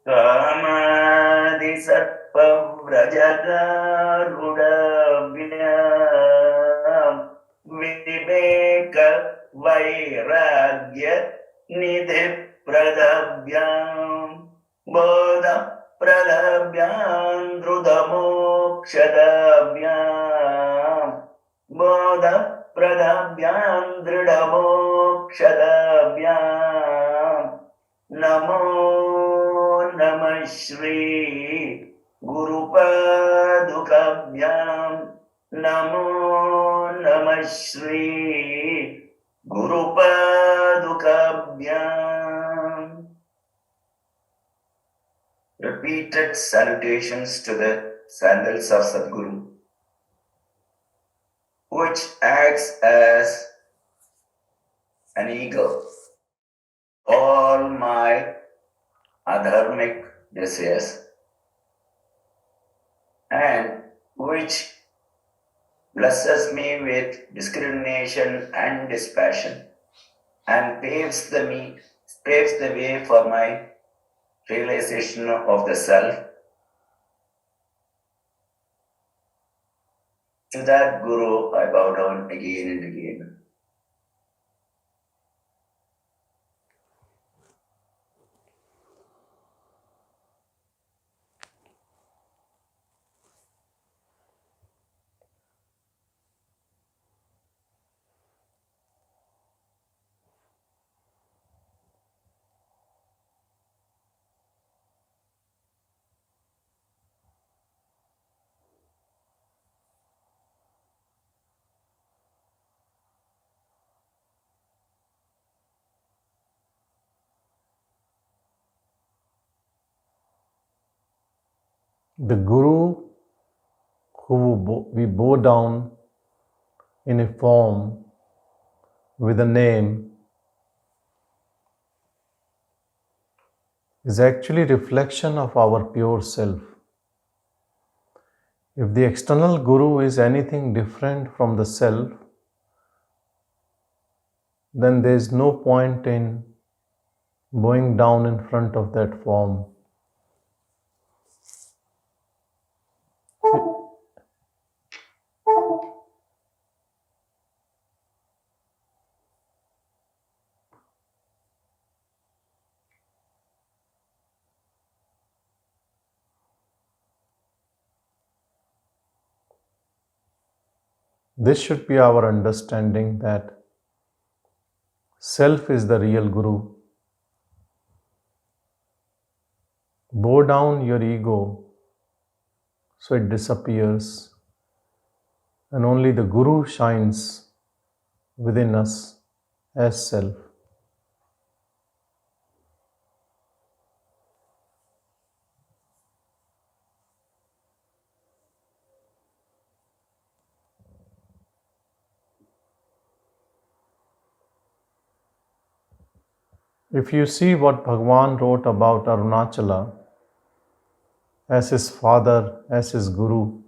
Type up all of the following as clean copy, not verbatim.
Kamadi Satpavrajagarudavyam Viveka Vairagya Nidhi Pradabhyam Bodha Pradabhyam Drudamokshadabhyam Bodha Pradabhyam Dridamokshadabhyam Namo Namah Shri Guru Padukabhyam Namo Namah Shri Guru Padukabhyam. Repeated salutations to the sandals of Sadguru, which acts as an eagle. All my adharmic desires and which blesses me with discrimination and dispassion and paves the way for my realization of the self. To that Guru I bow down again and again. The Guru who we bow down in a form with a name is actually reflection of our pure self. If the external Guru is anything different from the self, then there is no point in bowing down in front of that form. This should be our understanding that self is the real Guru. Bow down your ego so it disappears, and only the Guru shines within us as self. If you see what Bhagavan wrote about Arunachala as his father, as his Guru,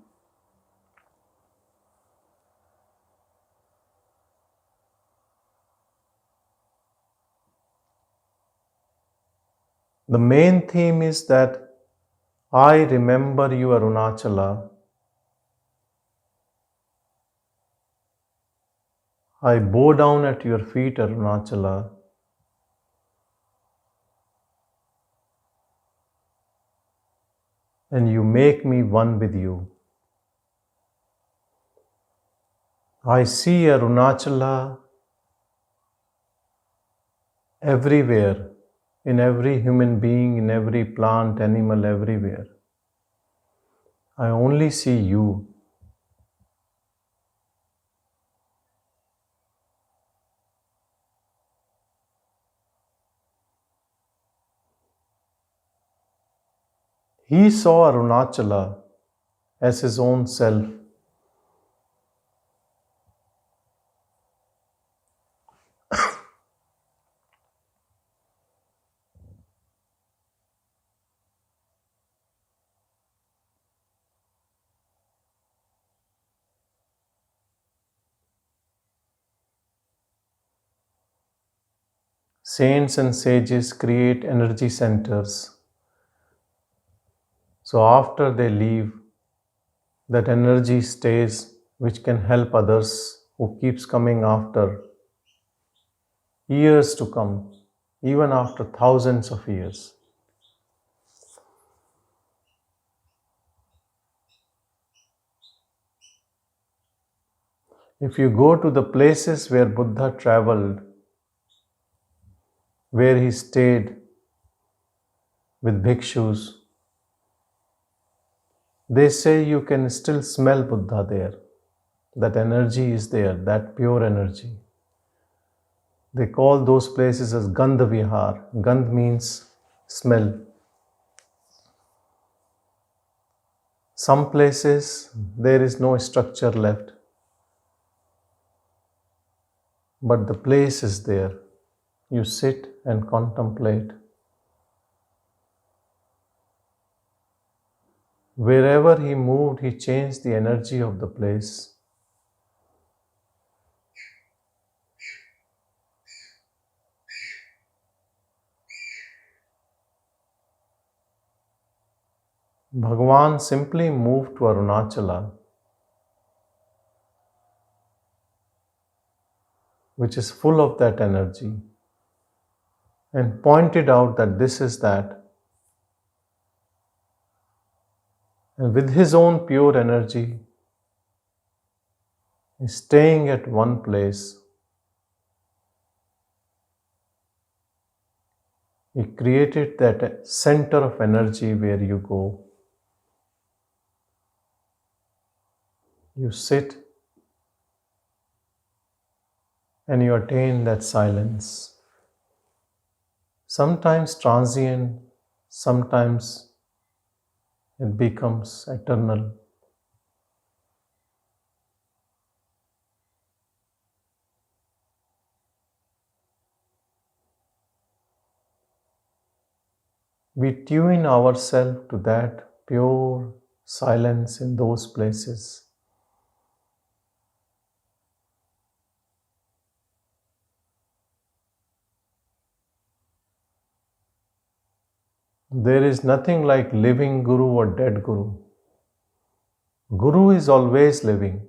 the main theme is that I remember you, Arunachala. I bow down at your feet, Arunachala. And you make me one with you. I see Arunachala everywhere, in every human being, in every plant, animal, everywhere. I only see you. He saw Arunachala as his own self. Saints and sages create energy centers. So after they leave, that energy stays, which can help others who keeps coming after years to come, even after thousands of years. If you go to the places where Buddha traveled, where he stayed with bhikshus, they say you can still smell Buddha there. That energy is there, that pure energy. They call those places as Gandha Vihar. Gandh means smell. Some places there is no structure left, but the place is there. You sit and contemplate. Wherever he moved, he changed the energy of the place. Bhagavan simply moved to Arunachala, which is full of that energy, and pointed out that this is that. And with his own pure energy, staying at one place, he created that center of energy where you go. You sit and you attain that silence. Sometimes transient, sometimes it becomes eternal. We tune ourselves to that pure silence in those places. There is nothing like living Guru or dead Guru. Guru is always living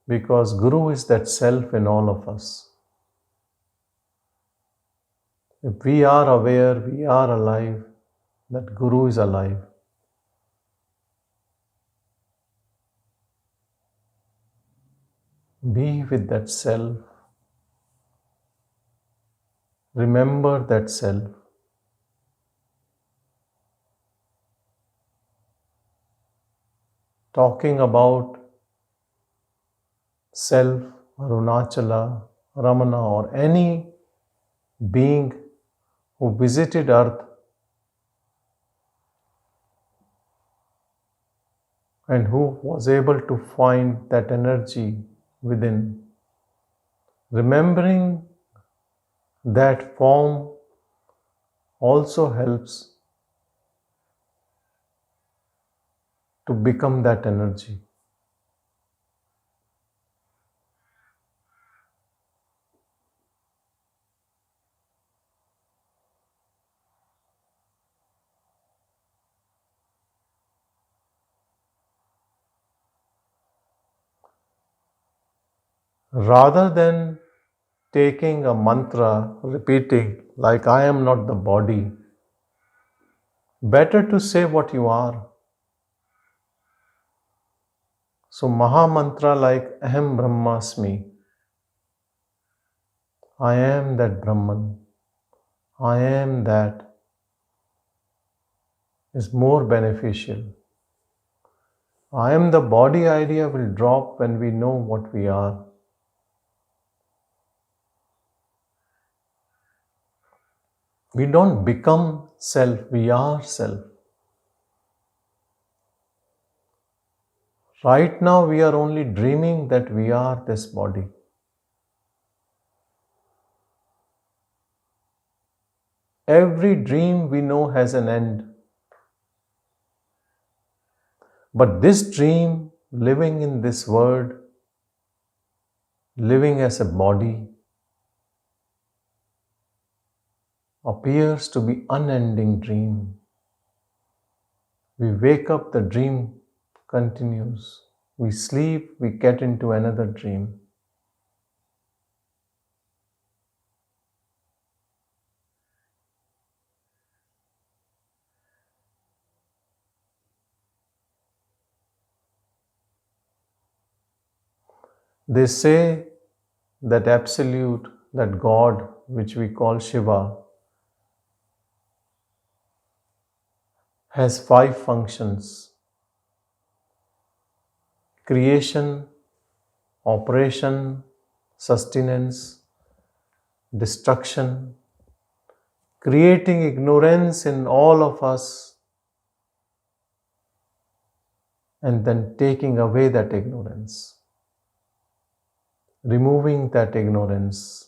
because Guru is that self in all of us. If we are aware, we are alive, that Guru is alive. Be with that self. Remember that self. Talking about self, Arunachala, Ramana, or any being who visited earth and who was able to find that energy within. Remembering that form also helps to become that energy. Rather than taking a mantra, repeating like I am not the body, better to say what you are. So Maha Mantra like Aham Brahmasmi, I am that Brahman, I am that, is more beneficial. I am the body idea will drop when we know what we are. We don't become self, we are self. Right now we are only dreaming that we are this body. Every dream we know has an end. But this dream, living in this world, living as a body, appears to be unending dream. We wake up, the dream continues. We sleep, we get into another dream. They say that Absolute, that God, which we call Shiva, has 5 functions: creation, operation, sustenance, destruction, creating ignorance in all of us, and then taking away that ignorance, removing that ignorance.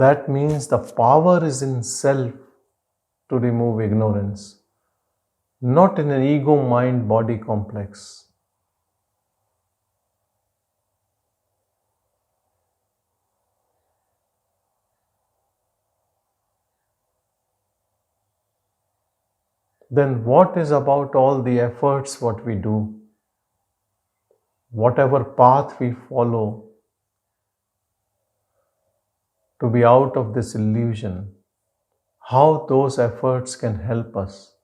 That means the power is in self to remove ignorance, not in an ego mind body complex. Then what is about all the efforts what we do, whatever path we follow to be out of this illusion, how those efforts can help us?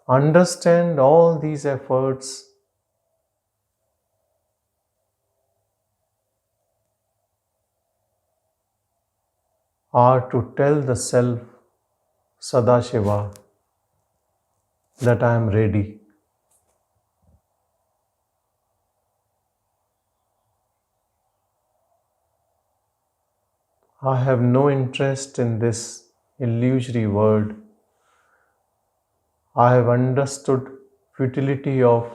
Understand all these efforts are to tell the self, Sadashiva, that I am ready. I have no interest in this illusory world. I have understood futility of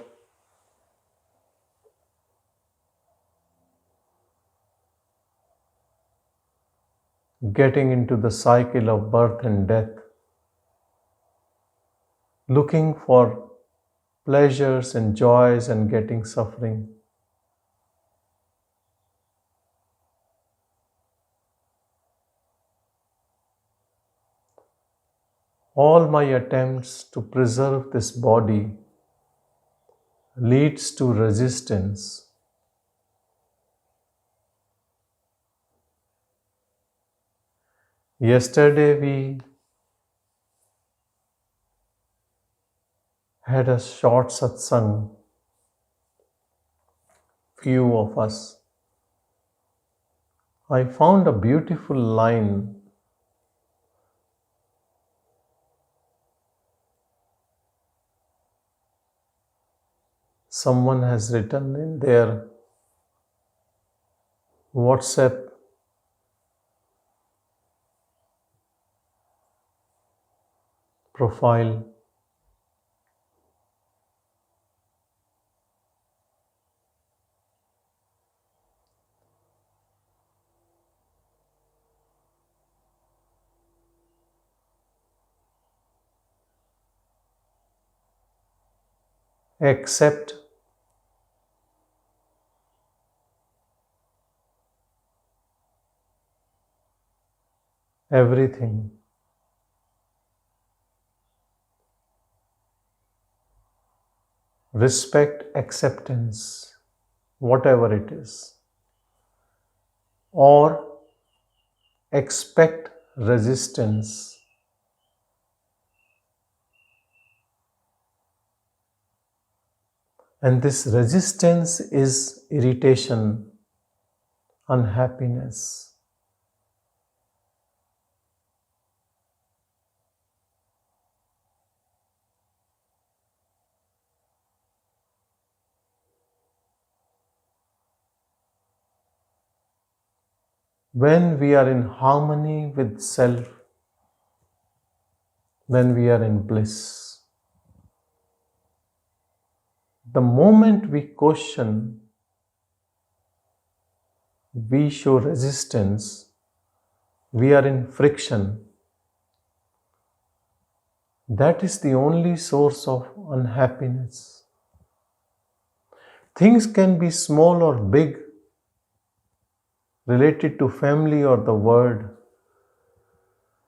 getting into the cycle of birth and death, looking for pleasures and joys and getting suffering. All my attempts to preserve this body leads to resistance. Yesterday we had a short satsang, few of us. I found a beautiful line. Someone has written in their WhatsApp profile, accept everything. Respect acceptance, whatever it is, or expect resistance. And this resistance is irritation, unhappiness. When we are in harmony with self, then we are in bliss. The moment we question, we show resistance, we are in friction. That is the only source of unhappiness. Things can be small or big, related to family or the world.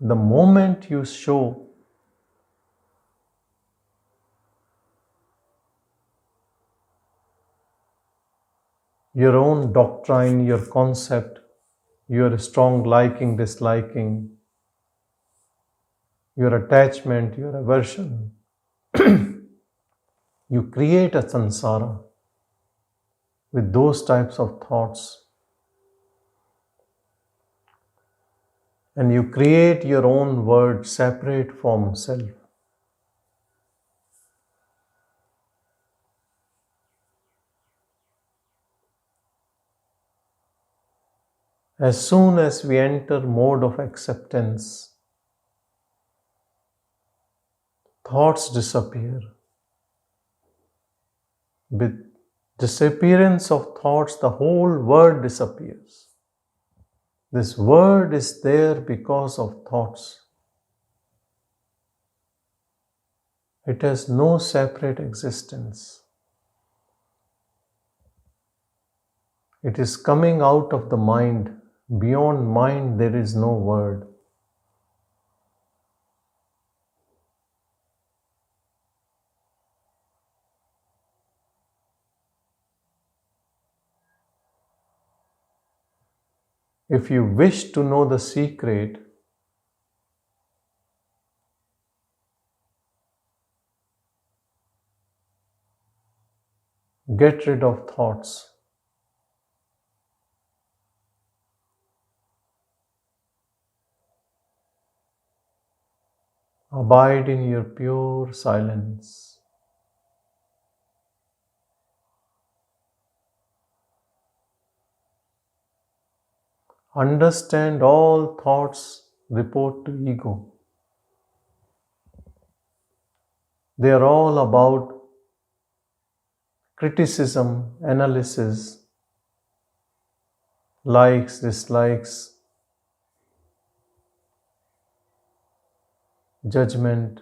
The moment you show your own doctrine, your concept, your strong liking, disliking, your attachment, your aversion, you create a samsara with those types of thoughts. And you create your own world separate from self. As soon as we enter mode of acceptance, thoughts disappear. With disappearance of thoughts, the whole world disappears. This world is there because of thoughts. It has no separate existence. It is coming out of the mind. Beyond mind, there is no world. If you wish to know the secret, get rid of thoughts. Abide in your pure silence. Understand all thoughts report to ego. They are all about criticism, analysis, likes, dislikes, judgment,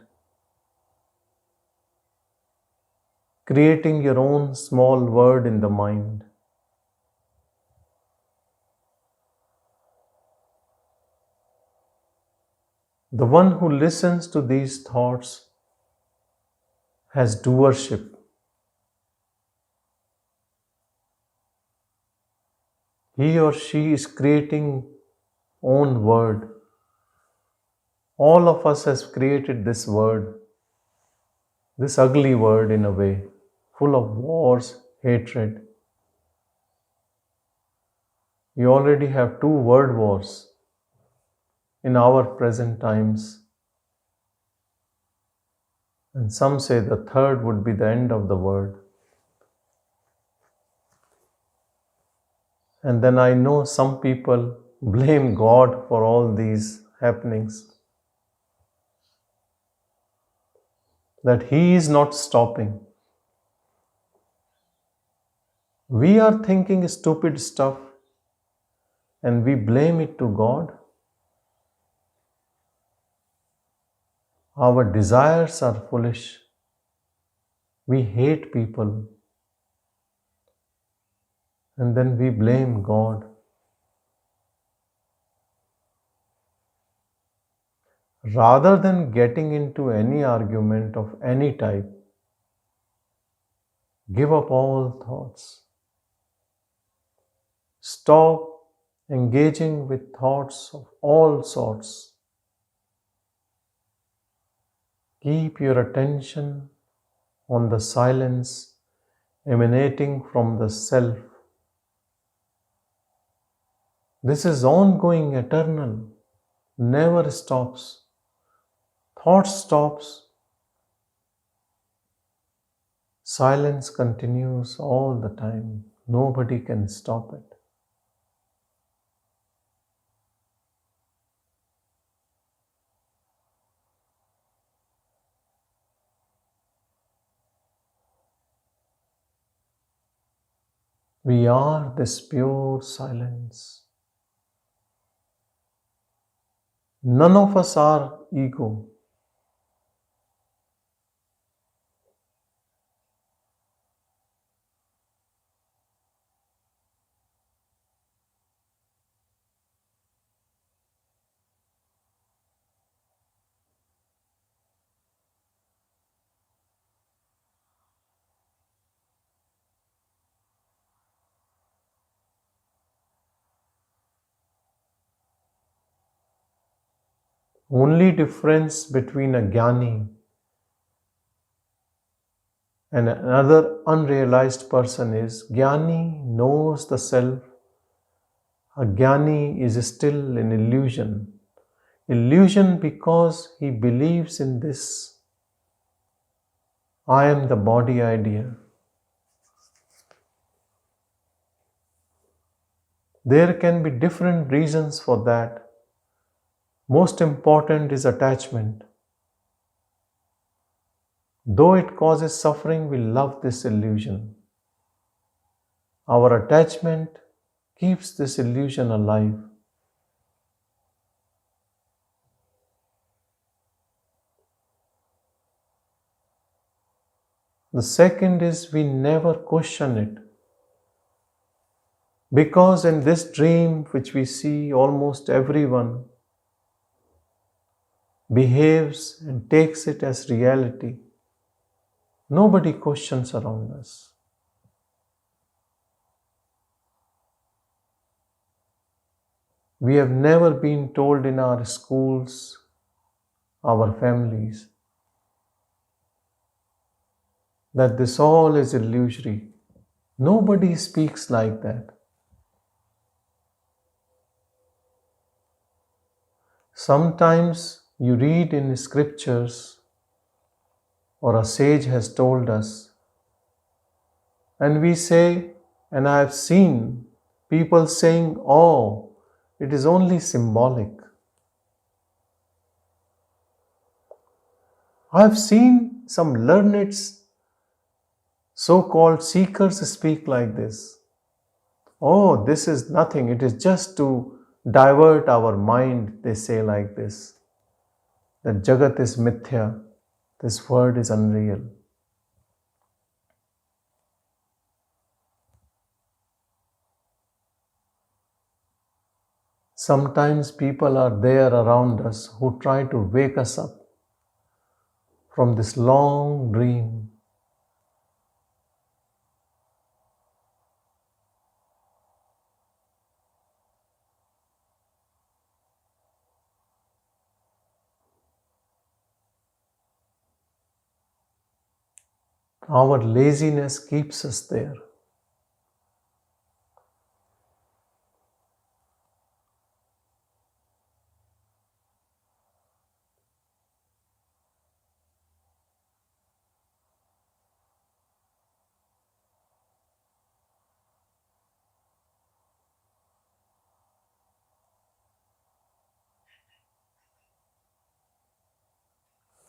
creating your own small world in the mind. The one who listens to these thoughts has doership. He or she is creating own word. All of us has created this word, this ugly word in a way, full of wars, hatred. We already have 2 word wars in our present times. And some say the third would be the end of the world. And then I know some people blame God for all these happenings. That He is not stopping. We are thinking stupid stuff and we blame it to God. Our desires are foolish. We hate people. And then we blame God. Rather than getting into any argument of any type, give up all thoughts. Stop engaging with thoughts of all sorts. Keep your attention on the silence emanating from the self. This is ongoing, eternal, never stops. Thought stops. Silence continues all the time. Nobody can stop it. We are this pure silence. None of us are ego. Only difference between a jnani and another unrealized person is jnani knows the self. A jnani is still an illusion. Illusion because he believes in this I am the body idea. There can be different reasons for that. Most important is attachment. Though it causes suffering, we love this illusion. Our attachment keeps this illusion alive. The second is we never question it. Because in this dream which we see, almost everyone behaves and takes it as reality. Nobody questions around us. We have never been told in our schools, our families, that this all is illusory. Nobody speaks like that. Sometimes you read in scriptures or a sage has told us, and we say, and I have seen people saying, oh, it is only symbolic. I have seen some learned so-called seekers speak like this. Oh, this is nothing. It is just to divert our mind, they say like this. That Jagat is mithya. This word is unreal. Sometimes people are there around us who try to wake us up from this long dream. Our laziness keeps us there.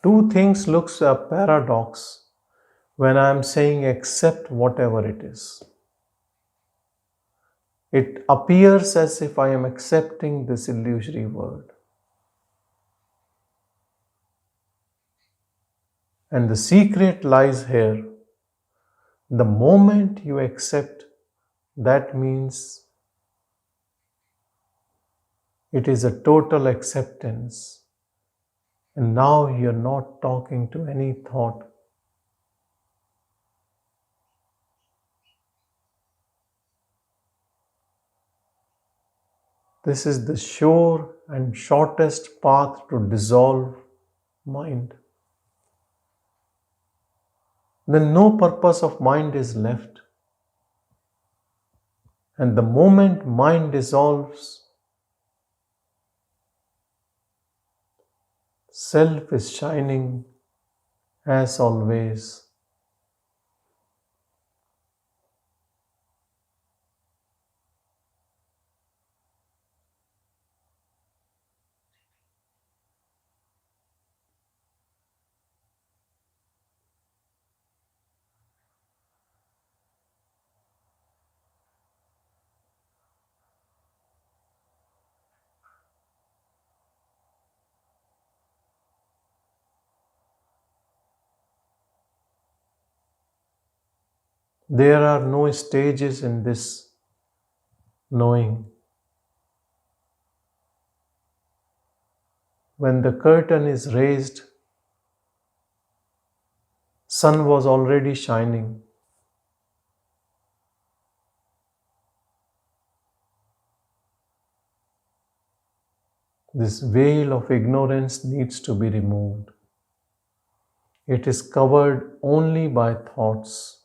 Two things looks a paradox when I am saying accept whatever it is. It appears as if I am accepting this illusory word. And the secret lies here. The moment you accept, that means it is a total acceptance. And now you're not talking to any thought. This is the sure and shortest path to dissolve mind. Then no purpose of mind is left. And the moment mind dissolves, self is shining as always. There are no stages in this knowing. When the curtain is raised, sun was already shining. This veil of ignorance needs to be removed. It is covered only by thoughts.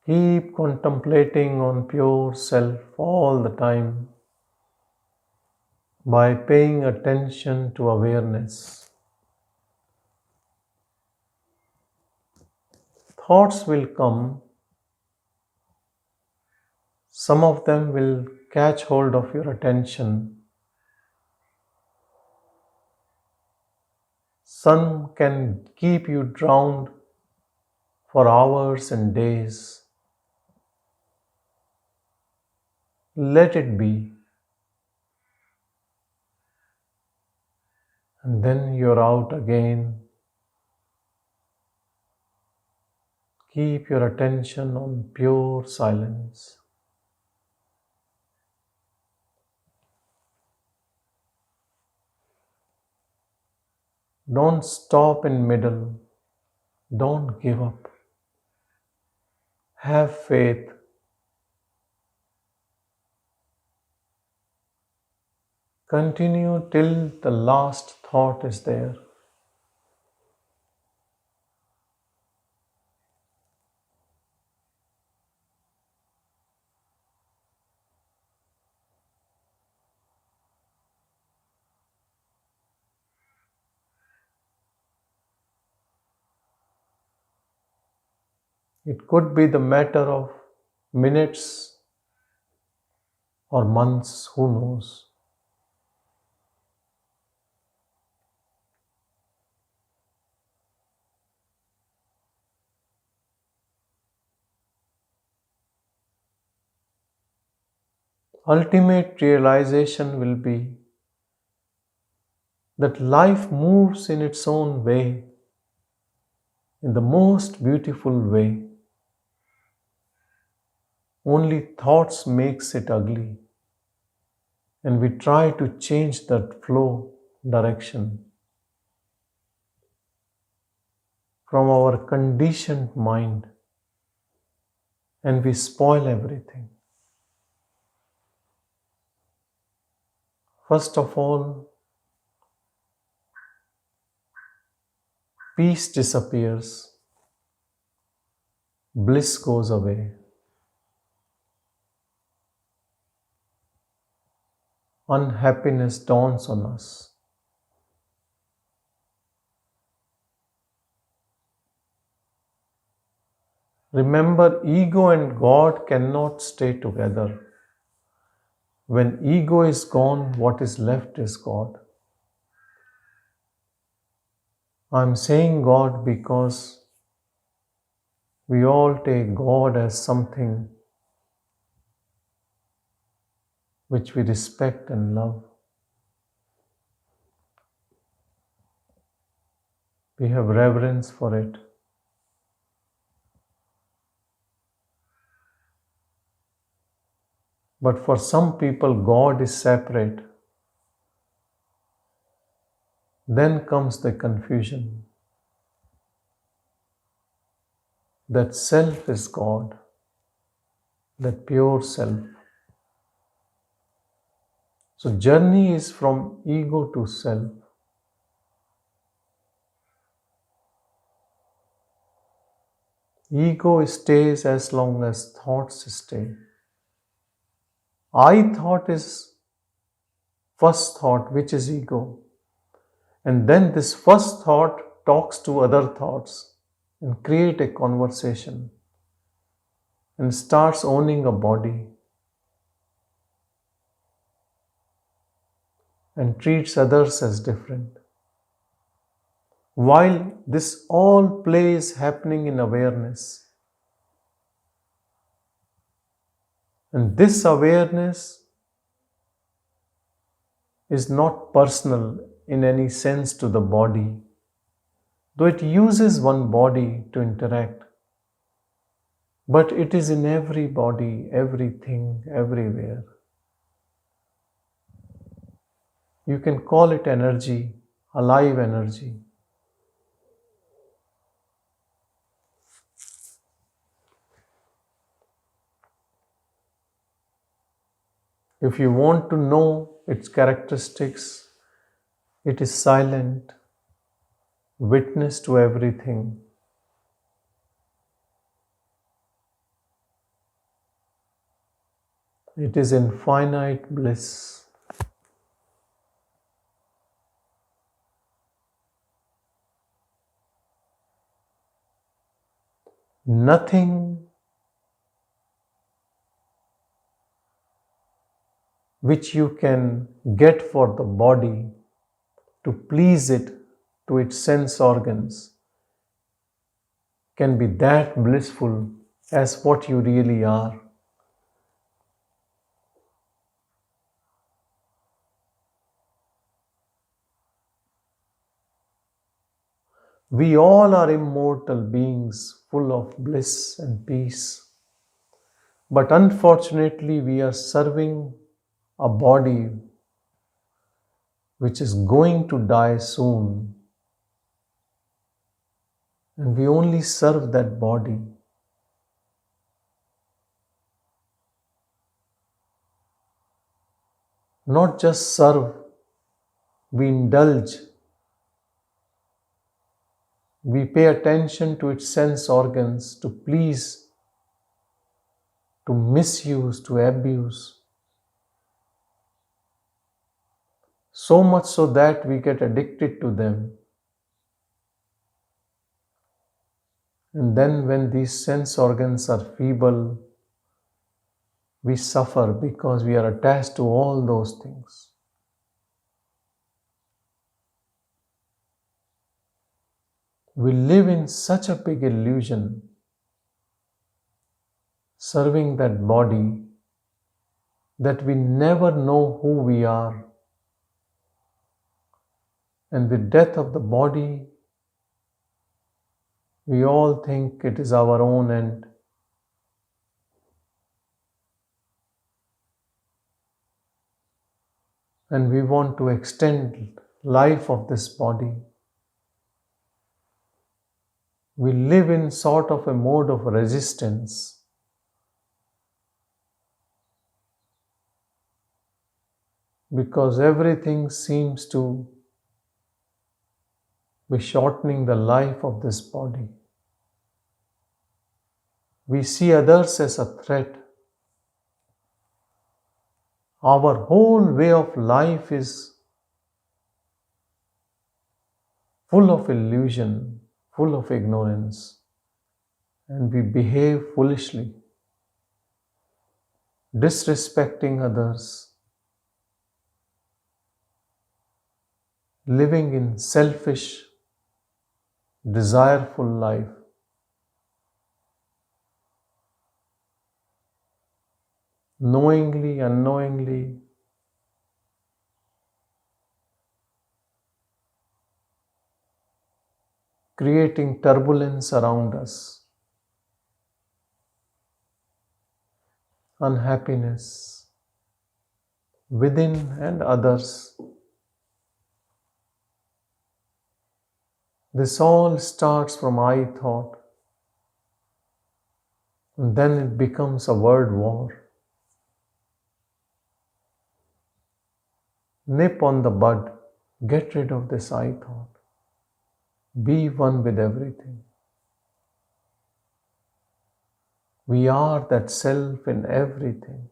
Keep contemplating on pure self all the time by paying attention to awareness. Thoughts will come. Some of them will catch hold of your attention. Some can keep you drowned for hours and days. Let it be. And then you're out again. Keep your attention on pure silence. Don't stop in middle. Don't give up. Have faith. Continue till the last thought is there. It could be the matter of minutes or months, who knows. Ultimate realization will be that life moves in its own way, in the most beautiful way. Only thoughts makes it ugly, and we try to change that flow direction from our conditioned mind, and we spoil everything. First of all, peace disappears, bliss goes away, unhappiness dawns on us. Remember, ego and God cannot stay together. When ego is gone, what is left is God. I'm saying God because we all take God as something which we respect and love. We have reverence for it. But for some people, God is separate. Then comes the confusion that self is God, that pure self. So journey is from ego to self. Ego stays as long as thoughts stay. I thought is first thought, which is ego. And then this first thought talks to other thoughts and create a conversation and starts owning a body and treats others as different. While this all play is happening in awareness, and this awareness is not personal in any sense to the body, though it uses one body to interact. But it is in every body, everything, everywhere. You can call it energy, alive energy. If you want to know its characteristics, it is silent, witness to everything. It is infinite bliss. Nothing which you can get for the body to please it to its sense organs can be that blissful as what you really are. We all are immortal beings full of bliss and peace. But unfortunately, we are serving a body which is going to die soon. And we only serve that body. Not just serve, we indulge. We pay attention to its sense organs to please, to misuse, to abuse. So much so that we get addicted to them. And then when these sense organs are feeble, we suffer because we are attached to all those things. We live in such a big illusion, serving that body, that we never know who we are. And with death of the body, we all think it is our own end. And we want to extend life of this body. We live in sort of a mode of resistance. Because everything seems to be shortening the life of this body. We see others as a threat. Our whole way of life is full of illusion, full of ignorance, and we behave foolishly, disrespecting others, living in selfish, desireful life. Knowingly, unknowingly, creating turbulence around us, unhappiness within and others. This all starts from I thought, and then it becomes a word war. Nip on the bud, get rid of this I thought. Be one with everything. We are that self in everything.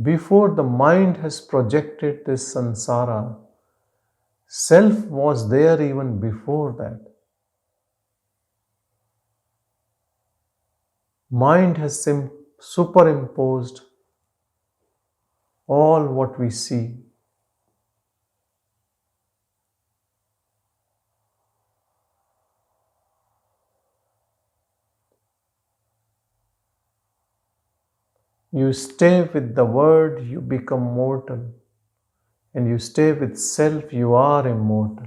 Before the mind has projected this samsara, self was there even before that. Mind has superimposed all what we see. You stay with the word, you become mortal. And you stay with self, you are immortal.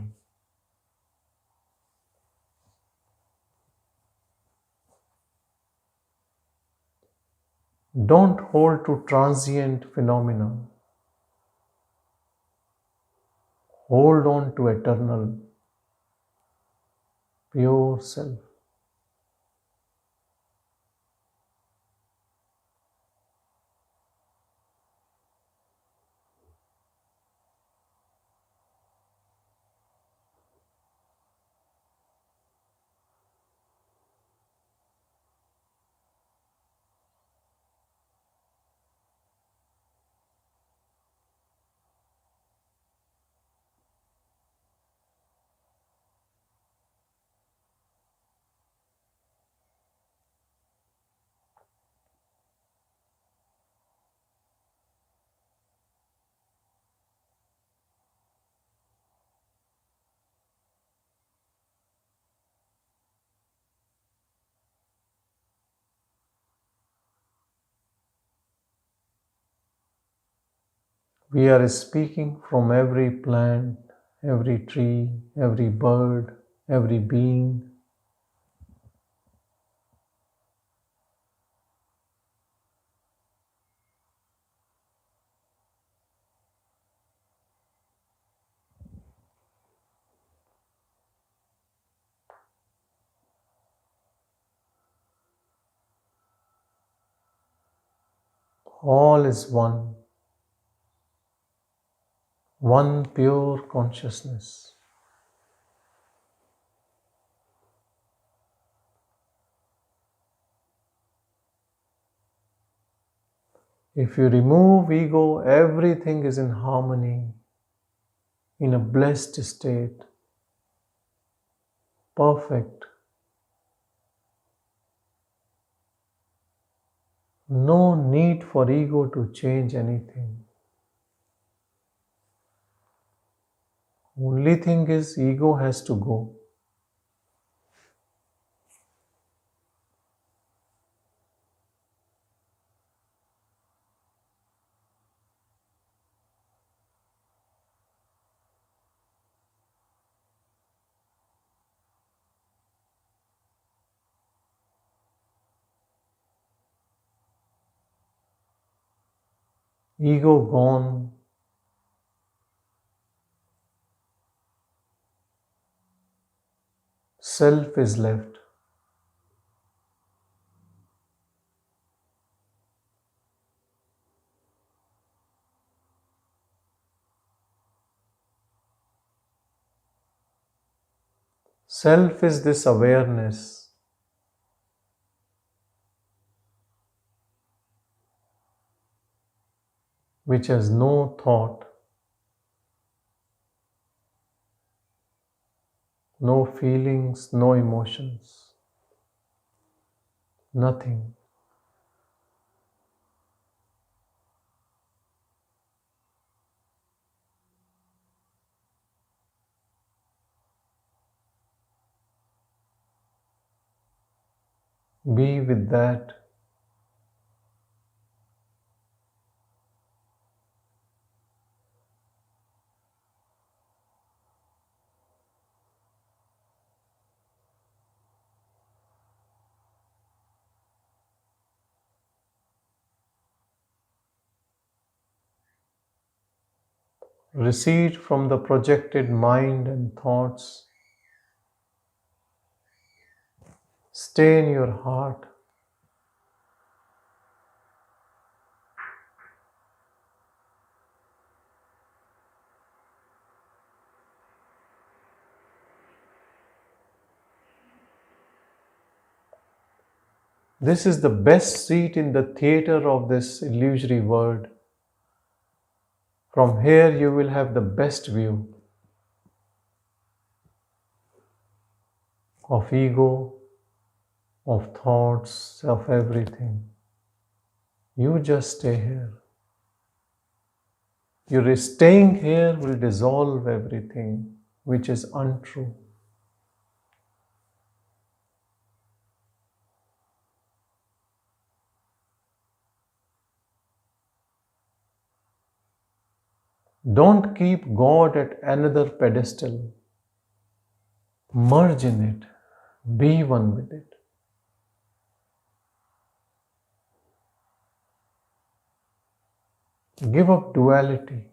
Don't hold to transient phenomena. Hold on to eternal, pure self. We are speaking from every plant, every tree, every bird, every being. All is one pure consciousness. If you remove ego, everything is in harmony, in a blessed state, perfect. No need for ego to change anything. Only thing is, ego has to go. Ego gone, self is left. Self is this awareness which has no thought, no feelings, no emotions, nothing. Be with that. Recede from the projected mind and thoughts. Stay in your heart. This is the best seat in the theater of this illusory world. From here you will have the best view of ego, of thoughts, of everything. You just stay here. Your staying here will dissolve everything which is untrue. Don't keep God at another pedestal. Merge in it. Be one with it. Give up duality.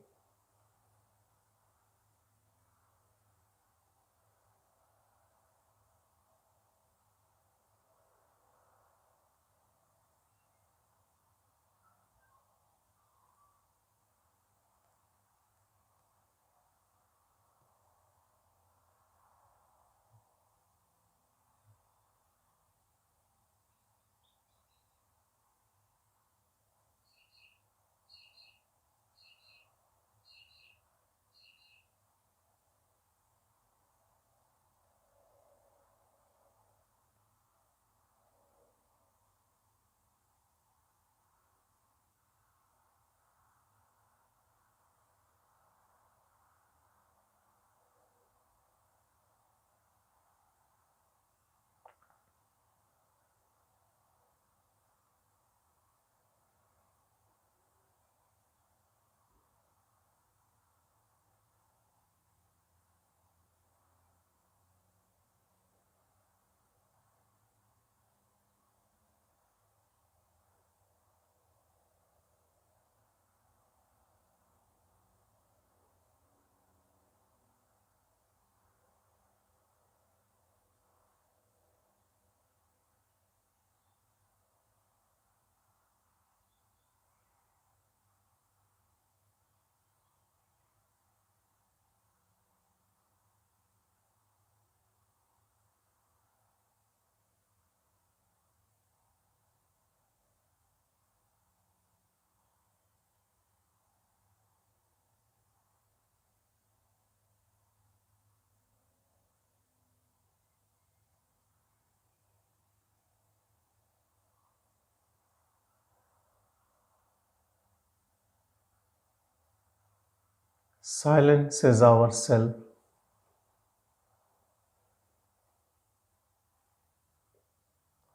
Silence is our self.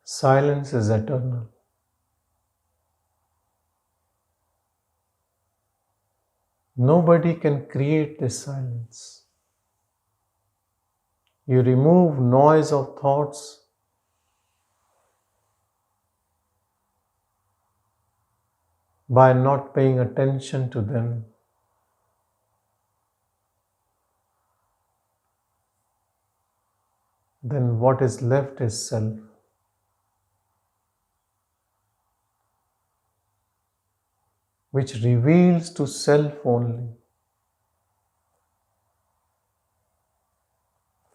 Silence is eternal. Nobody can create this silence. You remove noise of thoughts, by not paying attention to them. Then what is left is self, which reveals to self only.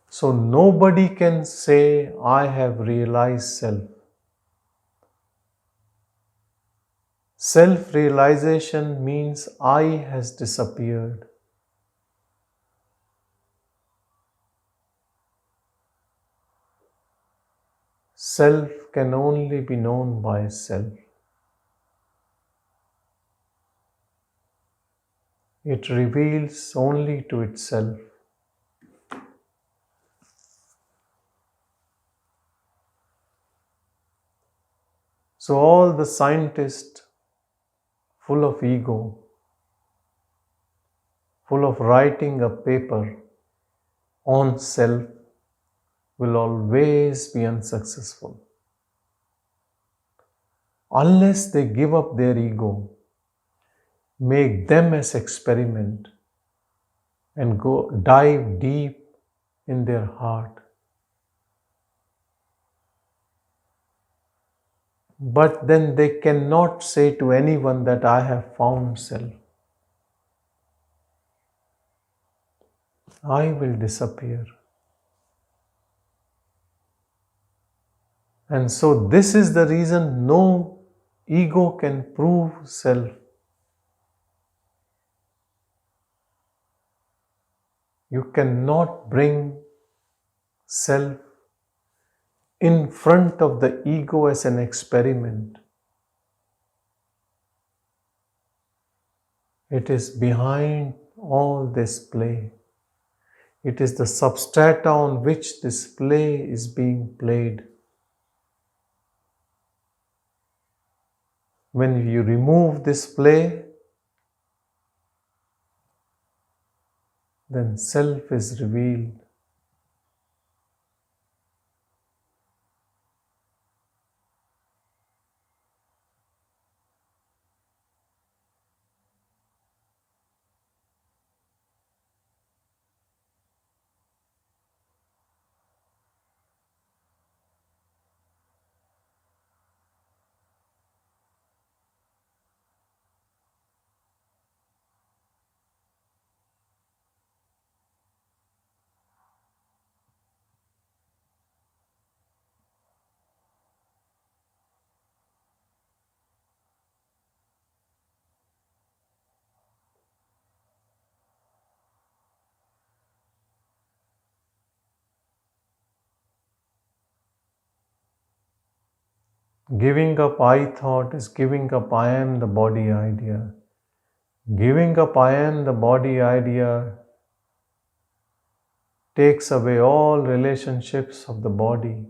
So nobody can say, I have realized self. Self-realization means I has disappeared. Self can only be known by self. It reveals only to itself. So all the scientists full of ego, full of writing a paper on self, will always be unsuccessful. Unless they give up their ego, make them as experiment, and go dive deep in their heart. But then they cannot say to anyone that I have found self. I will disappear. And so this is the reason no ego can prove self. You cannot bring self in front of the ego as an experiment. It is behind all this play. It is the substrata on which this play is being played. When you remove this play, then self is revealed. Giving up I thought is giving up I am the body idea. Giving up I am the body idea takes away all relationships of the body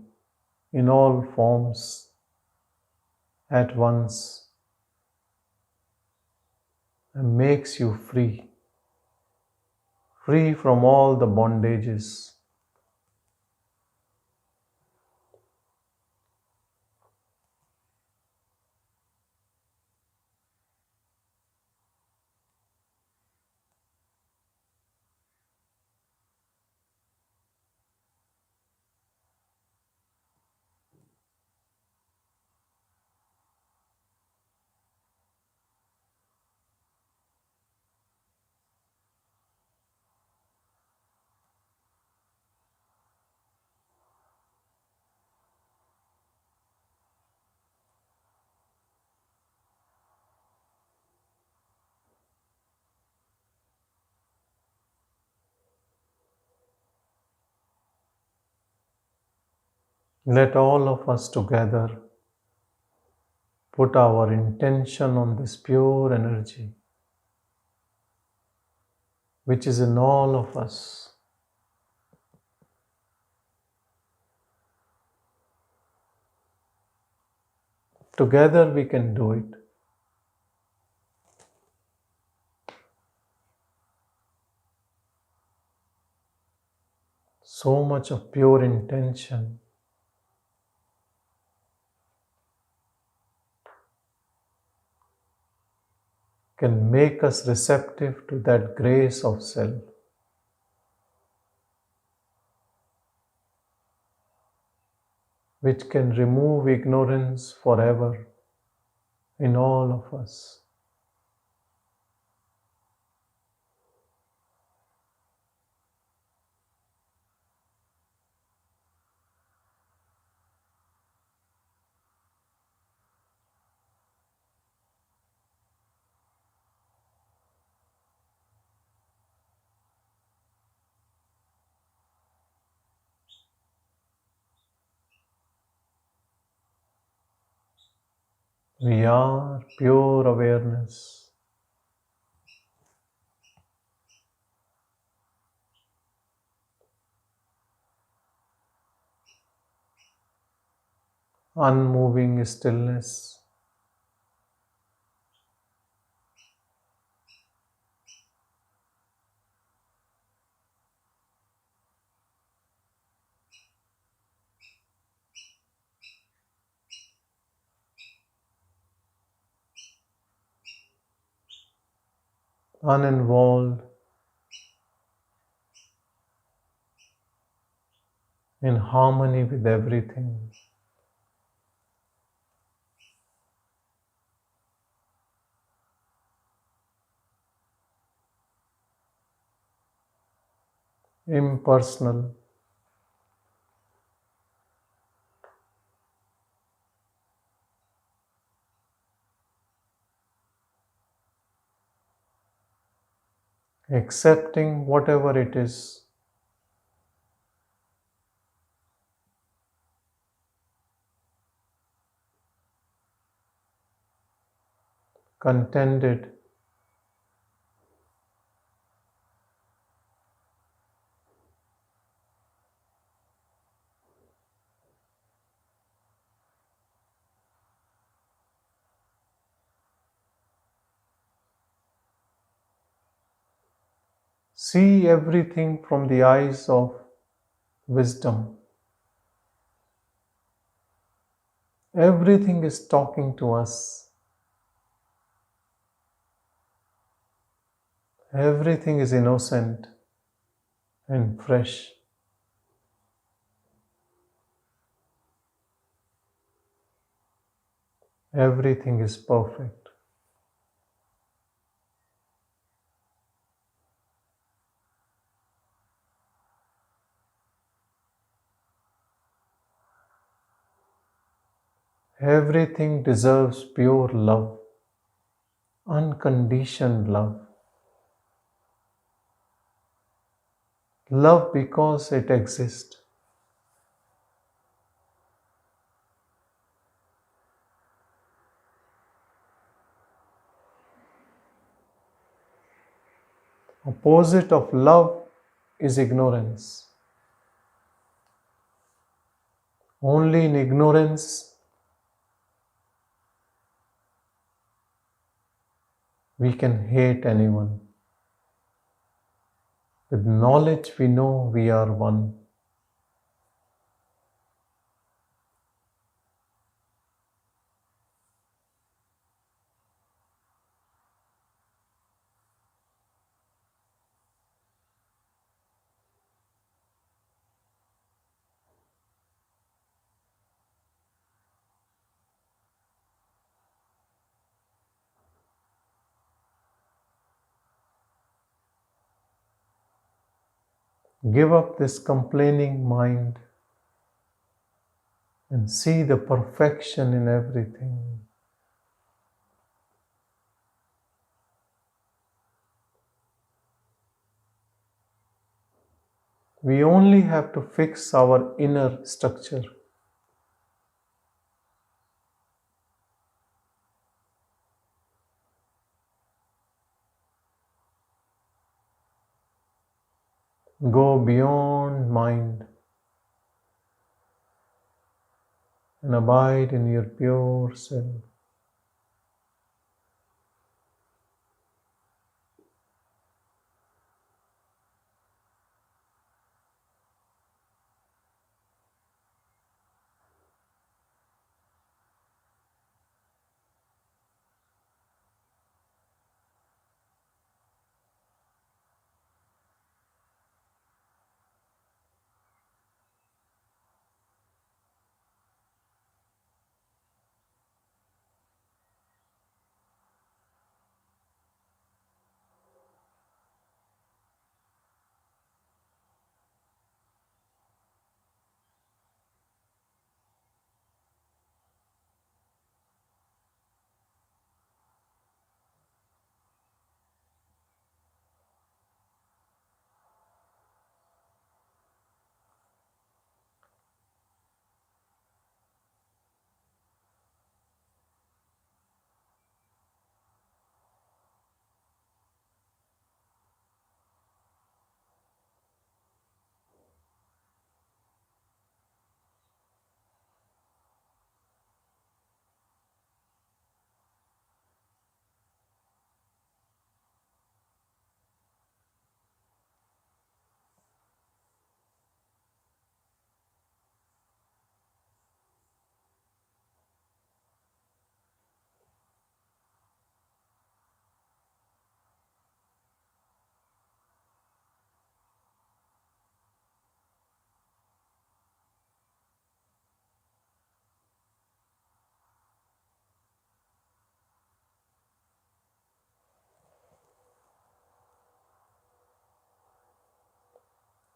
in all forms at once and makes you free, free from all the bondages. Let all of us together put our intention on this pure energy which is in all of us. Together we can do it. So much of pure intention can make us receptive to that grace of self. Which can remove ignorance forever in all of us. We are pure awareness. Unmoving stillness. Uninvolved in harmony with everything. Impersonal. Accepting whatever it is. Contented. See everything from the eyes of wisdom. Everything is talking to us. Everything is innocent and fresh. Everything is perfect. Everything deserves pure love, unconditioned love. Love because it exists. Opposite of love is ignorance. Only in ignorance we can hate anyone. With knowledge we know we are one. Give up this complaining mind and see the perfection in everything. We only have to fix our inner structure. Go beyond mind and abide in your pure self.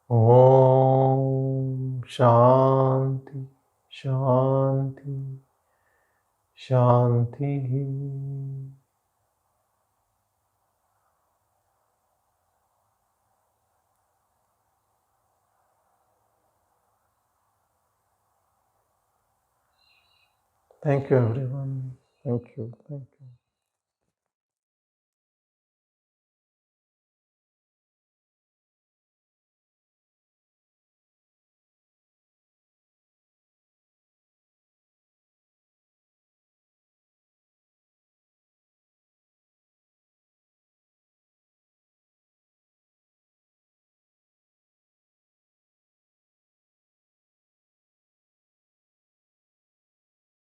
Om Shanti, Shanti, Shanti. Thank you, everyone. Thank you. Thank you.